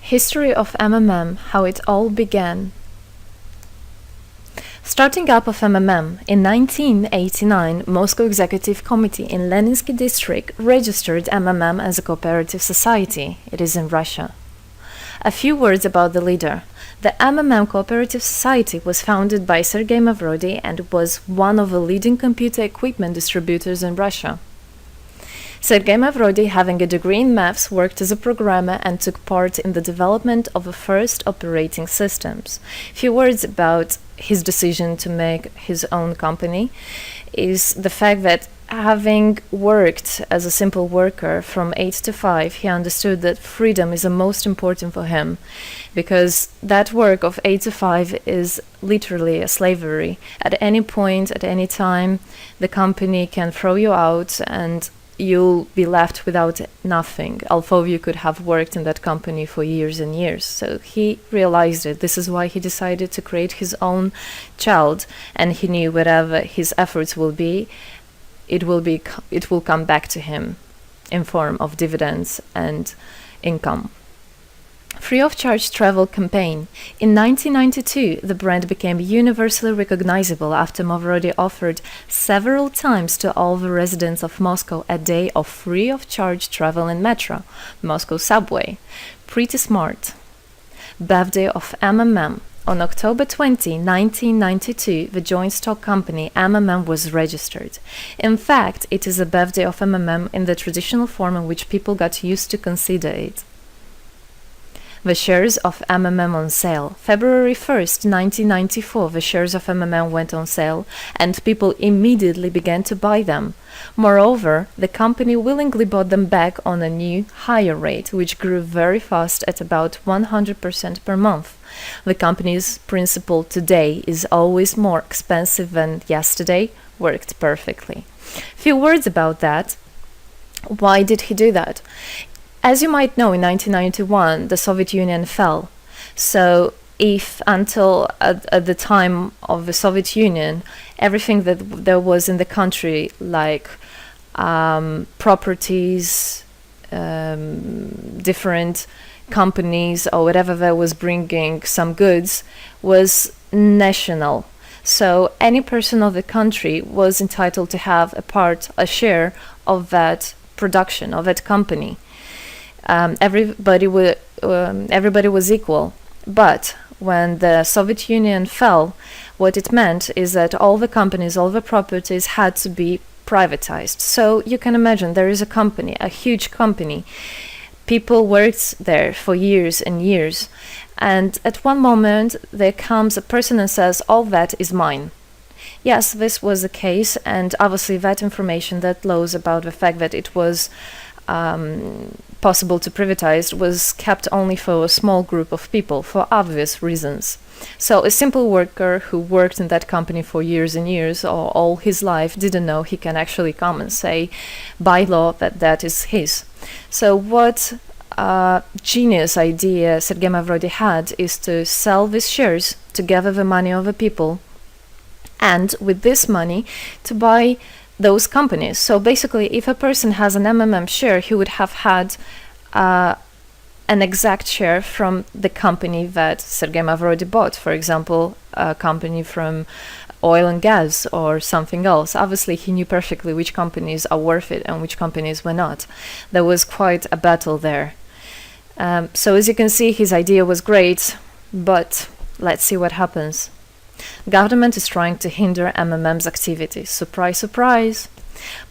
History of MMM, how it all began. Starting up of MMM, in 1989, Moscow Executive Committee in Leninsky District registered MMM as a cooperative society. It is in Russia. A few words about the leader. The MMM Cooperative Society was founded by Sergei Mavrodi and was one of the leading computer equipment distributors in Russia. Sergei Mavrodi, having a degree in maths, worked as a programmer and took part in the development of the first operating systems. Few words about his decision to make his own company is the fact that having worked as a simple worker from 8 to 5, he understood that freedom is the most important for him, because that work of 8 to 5 is literally a slavery. At any point, at any time, the company can throw you out and you'll be left without nothing, although you could have worked in that company for years and years. So he realized it. This is why he decided to create his own child, and he knew whatever his efforts will be, it will come back to him in form of dividends and income. Free of charge travel campaign. In 1992, the brand became universally recognizable after Mavrodi offered several times to all the residents of Moscow a day of free of charge travel in metro, Moscow subway. Pretty smart. Birthday of MMM. On October 20, 1992, the joint stock company MMM was registered. In fact, it is a birthday of MMM in the traditional form in which people got used to consider it. The shares of MMM on sale. February 1st, 1994, the shares of MMM went on sale, and people immediately began to buy them. Moreover, the company willingly bought them back on a new, higher rate, which grew very fast at about 100% per month. The company's principle today is always more expensive than yesterday worked perfectly. Few words about that. Why did he do that? As you might know, in 1991, the Soviet Union fell. So if until at the time of the Soviet Union, everything that there was in the country, like properties, different companies, or whatever that was bringing some goods, was national. So any person of the country was entitled to have a share of that production, of that company. Everybody was equal. But when the Soviet Union fell, what it meant is that all the companies, all the properties had to be privatized. So you can imagine there is a company, a huge company. People worked there for years and years. And at one moment, there comes a person and says, all that is mine. Yes, this was the case. And obviously that information, that laws about the fact that it was possible to privatize was kept only for a small group of people for obvious reasons. So a simple worker who worked in that company for years and years or all his life didn't know he can actually come and say by law that that is his. So what genius idea Sergei Mavrodi had is to sell these shares to gather the money of the people, and with this money to buy those companies. So basically, if a person has an MMM share, he would have had an exact share from the company that Sergei Mavrodi bought. For example, a company from oil and gas or something else. Obviously, he knew perfectly which companies are worth it and which companies were not. There was quite a battle there. So as you can see, his idea was great, but let's see what happens. Government is trying to hinder MMM's activities. Surprise, surprise!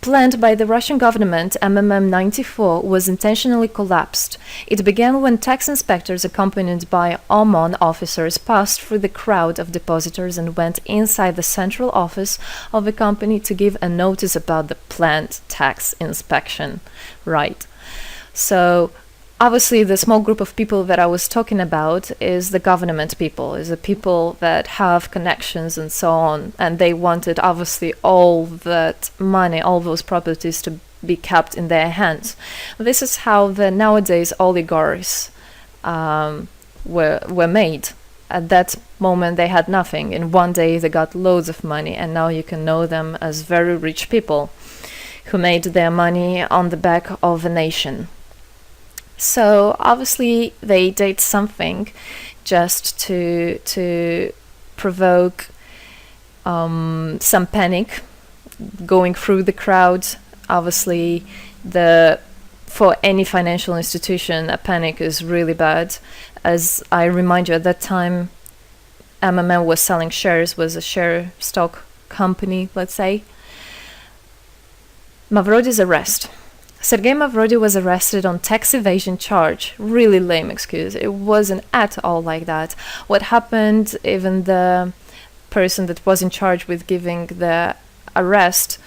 Planned by the Russian government, MMM 94 was intentionally collapsed. It began when tax inspectors accompanied by OMON officers passed through the crowd of depositors and went inside the central office of the company to give a notice about the planned tax inspection. Right. So obviously, the small group of people that I was talking about is the government people, is the people that have connections and so on. And they wanted, obviously, all that money, all those properties to be kept in their hands. This is how the nowadays oligarchs were made. At that moment, they had nothing. In one day, they got loads of money. And now you can know them as very rich people who made their money on the back of a nation. So obviously they did something just to provoke some panic going through the crowd. Obviously, for any financial institution, a panic is really bad. As I remind you, at that time, MMM was selling shares, was a share stock company, let's say. Mavrody's arrest. Sergei Mavrody was arrested on tax evasion charge. Really lame excuse. It wasn't at all like that. What happened, even the person that was in charge with giving the arrest,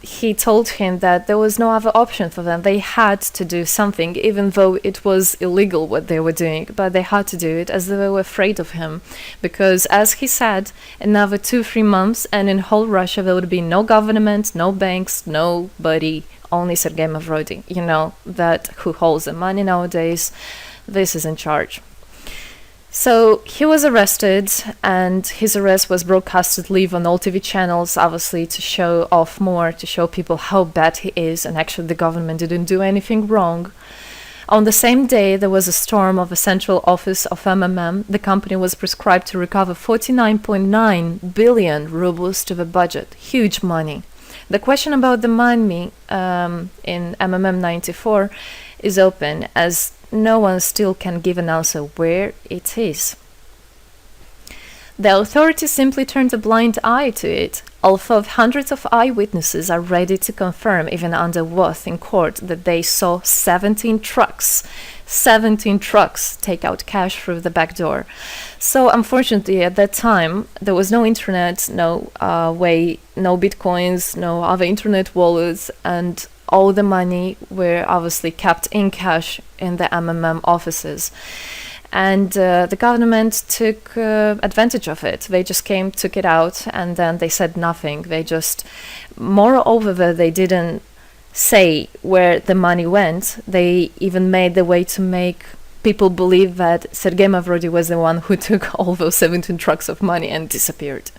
he told him that there was no other option for them. They had to do something, even though it was illegal what they were doing, but they had to do it as they were afraid of him. Because, as he said, another 2-3 months, and in whole Russia there would be no government, no banks, nobody, only Sergei Mavrody, that who holds the money nowadays. This is in charge. So he was arrested, and his arrest was broadcasted live on all TV channels, obviously to show off more, to show people how bad he is, and actually the government didn't do anything wrong. On the same day, there was a storm of the central office of MMM. The company was prescribed to recover 49.9 billion rubles to the budget. Huge money. The question about the money in MMM 94 is open, as no one still can give an answer where it is. The authorities simply turned a blind eye to it, although hundreds of eyewitnesses are ready to confirm, even under oath in court, that they saw 17 trucks take out cash through the back door. So unfortunately, at that time, there was no internet, no bitcoins, no other internet wallets, and all the money were obviously kept in cash in the MMM offices. And the government took advantage of it. They just came, took it out, and then they said nothing. Moreover, they didn't say where the money went. They even made the way to make people believe that Sergei Mavrody was the one who took all those 17 trucks of money and disappeared.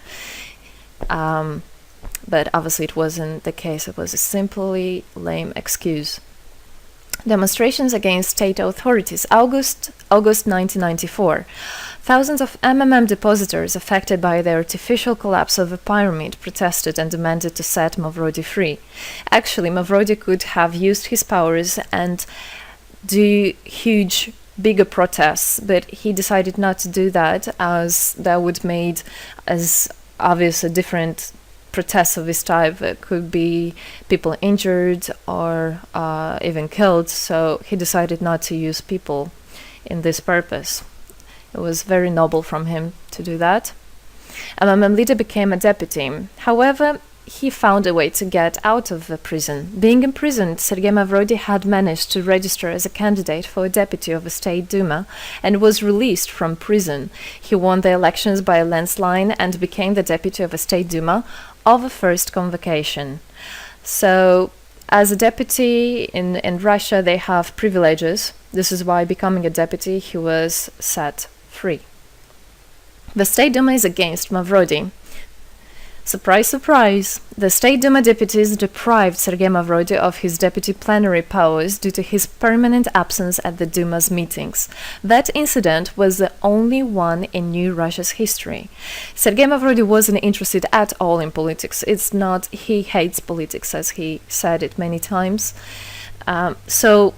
But obviously it wasn't the case. It was a simply lame excuse. Demonstrations against state authorities. August 1994. Thousands of MMM depositors affected by the artificial collapse of the pyramid protested and demanded to set Mavrody free. Actually, Mavrody could have used his powers and do bigger protests, but he decided not to do that, as that would made as obvious a different protests of this type. Could be people injured or even killed, so he decided not to use people in this purpose. It was very noble from him to do that. MMM leader became a deputy. However, he found a way to get out of the prison. Being imprisoned, Sergei Mavrody had managed to register as a candidate for a deputy of the State Duma and was released from prison. He won the elections by a landslide and became the deputy of the State Duma of the first convocation. So, as a deputy in Russia, they have privileges. This is why, becoming a deputy, he was set free. The State Duma is against Mavrody. Surprise, surprise! The State Duma deputies deprived Sergei Mavrody of his deputy plenary powers due to his permanent absence at the Duma's meetings. That incident was the only one in New Russia's history. Sergei Mavrody wasn't interested at all in politics. It's not, he hates politics, as he said it many times. So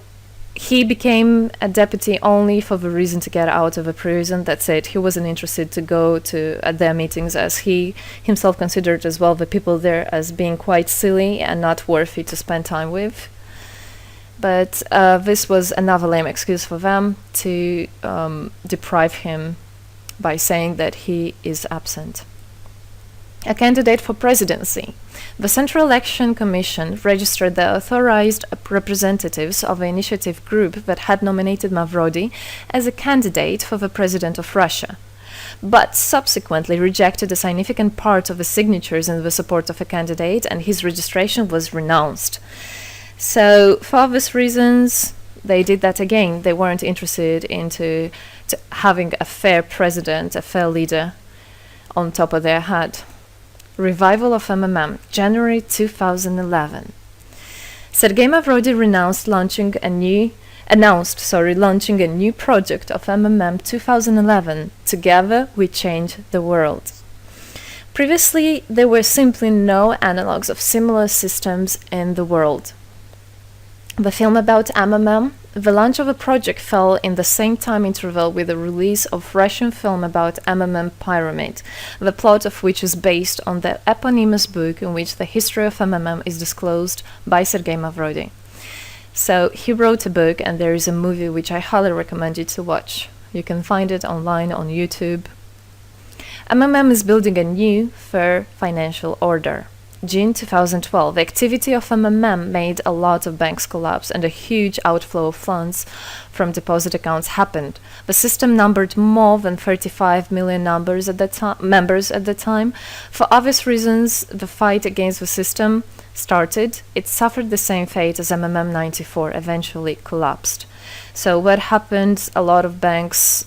he became a deputy only for the reason to get out of a prison. That's it. He wasn't interested to go to their meetings, as he himself considered as well the people there as being quite silly and not worthy to spend time with. But this was another lame excuse for them to deprive him by saying that he is absent. A candidate for presidency. The Central Election Commission registered the authorized representatives of the initiative group that had nominated Mavrody as a candidate for the president of Russia, but subsequently rejected a significant part of the signatures in the support of a candidate, and his registration was renounced. So, for obvious reasons, they did that again. They weren't interested into having a fair president, a fair leader on top of their head. Revival of MMM, January 2011. Sergei Mavrody renounced launching a new launching a new project of MMM 2011. Together we change the world. Previously, there were simply no analogues of similar systems in the world. The film about MMM, the launch of the project fell in the same time interval with the release of Russian film about MMM Pyramid, the plot of which is based on the eponymous book in which the history of MMM is disclosed by Sergei Mavrodi. So he wrote a book, and there is a movie which I highly recommend you to watch. You can find it online on YouTube. MMM is building a new, fair financial order. June 2012, the activity of MMM made a lot of banks collapse and a huge outflow of funds from deposit accounts happened. The system numbered more than 35 million members at the time. For obvious reasons, the fight against the system started. It suffered the same fate as MMM 94, eventually collapsed. So what happened? A lot of banks,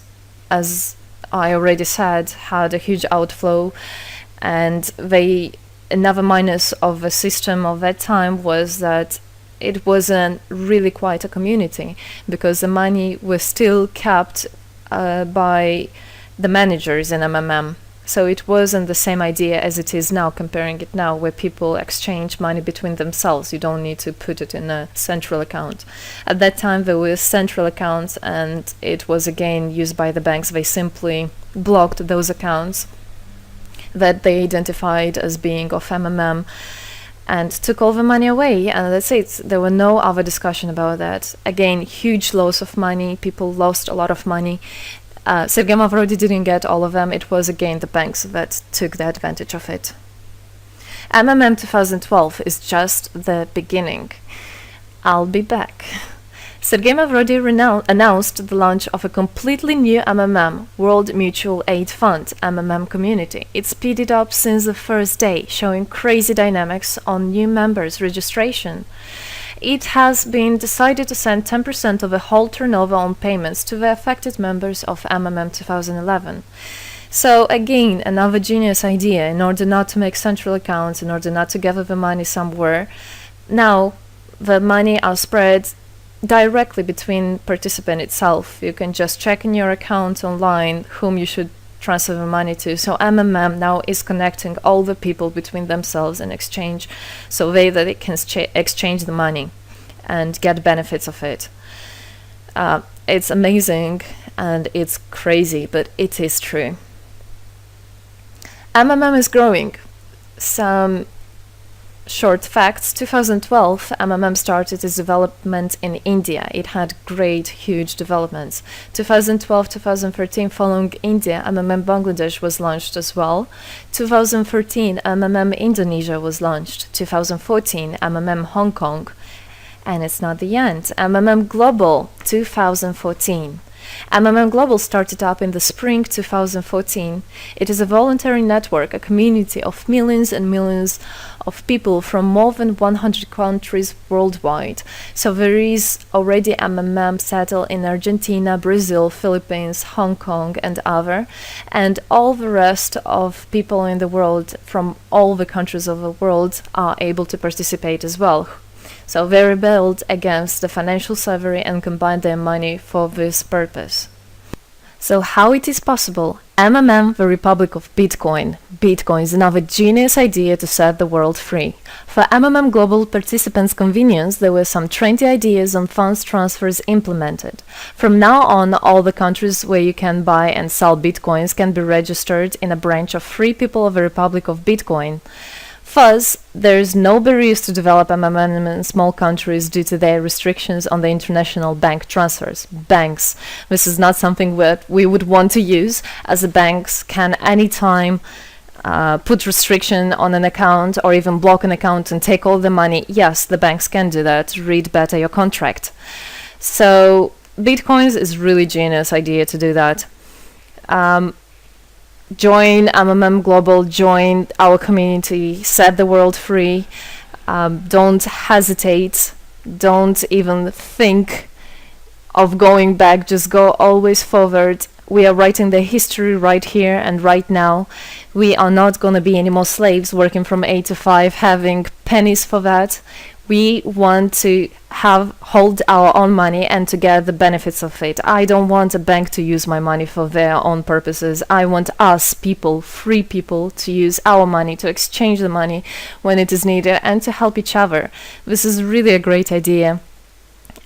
as I already said, had a huge outflow, and another minus of the system of that time was that it wasn't really quite a community, because the money was still kept by the managers in MMM. So it wasn't the same idea as it is now, comparing it now, where people exchange money between themselves. You don't need to put it in a central account. At that time, there were central accounts, and it was again used by the banks. They simply blocked those accounts that they identified as being of MMM and took all the money away, and that's it. There were no other discussion about that. Again, huge loss of money. People lost a lot of money. Sergei Mavrodi didn't get all of them. It was again the banks that took the advantage of it. MMM 2012 is just the beginning. I'll be back. Sergei Mavrodi announced the launch of a completely new MMM, World Mutual Aid Fund, MMM community. It speeded up since the first day, showing crazy dynamics on new members' registration. It has been decided to send 10% of the whole turnover on payments to the affected members of MMM 2011. So again, another genius idea. In order not to make central accounts, in order not to gather the money somewhere, now the money are spread directly between participant itself. You can just check in your account online whom you should transfer the money to. So MMM now is connecting all the people between themselves and exchange, so that they can exchange the money and get benefits of it. It's amazing and it's crazy, but it is true. MMM is growing. Some short facts: 2012, MMM started its development in India. It had great, huge developments. 2012-2013, following India, MMM Bangladesh was launched as well. 2013, MMM Indonesia was launched. 2014, MMM Hong Kong. And it's not the end. MMM Global, 2014. MMM Global started up in the spring 2014. It is a voluntary network, a community of millions and millions of people from more than 100 countries worldwide. So there is already MMM settled in Argentina, Brazil, Philippines, Hong Kong, and other. And all the rest of people in the world from all the countries of the world are able to participate as well. So they rebelled against the financial slavery and combined their money for this purpose. So how it is possible? MMM, the Republic of Bitcoin. Bitcoin is another genius idea to set the world free. For MMM Global participants' convenience, there were some trendy ideas on funds transfers implemented. From now on, all the countries where you can buy and sell Bitcoins can be registered in a branch of Free People of the Republic of Bitcoin. Thus, there is no barriers to develop MMM in small countries due to their restrictions on the international bank transfers. Banks. This is not something that we would want to use, as the banks can anytime put restriction on an account or even block an account and take all the money. Yes, the banks can do that. Read better your contract. So, Bitcoins is really genius idea to do that. Join MMM Global, join our community, set the world free. Don't hesitate, don't even think of going back, just go always forward. We are writing the history right here and right now. We are not going to be any more slaves working from 8 to 5, having pennies for that. We want to hold our own money and to get the benefits of it. I don't want a bank to use my money for their own purposes. I want us people, free people, to use our money, to exchange the money when it is needed, and to help each other. This is really a great idea.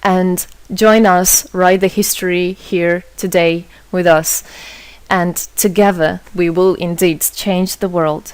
And join us, write the history here today with us. And together we will indeed change the world.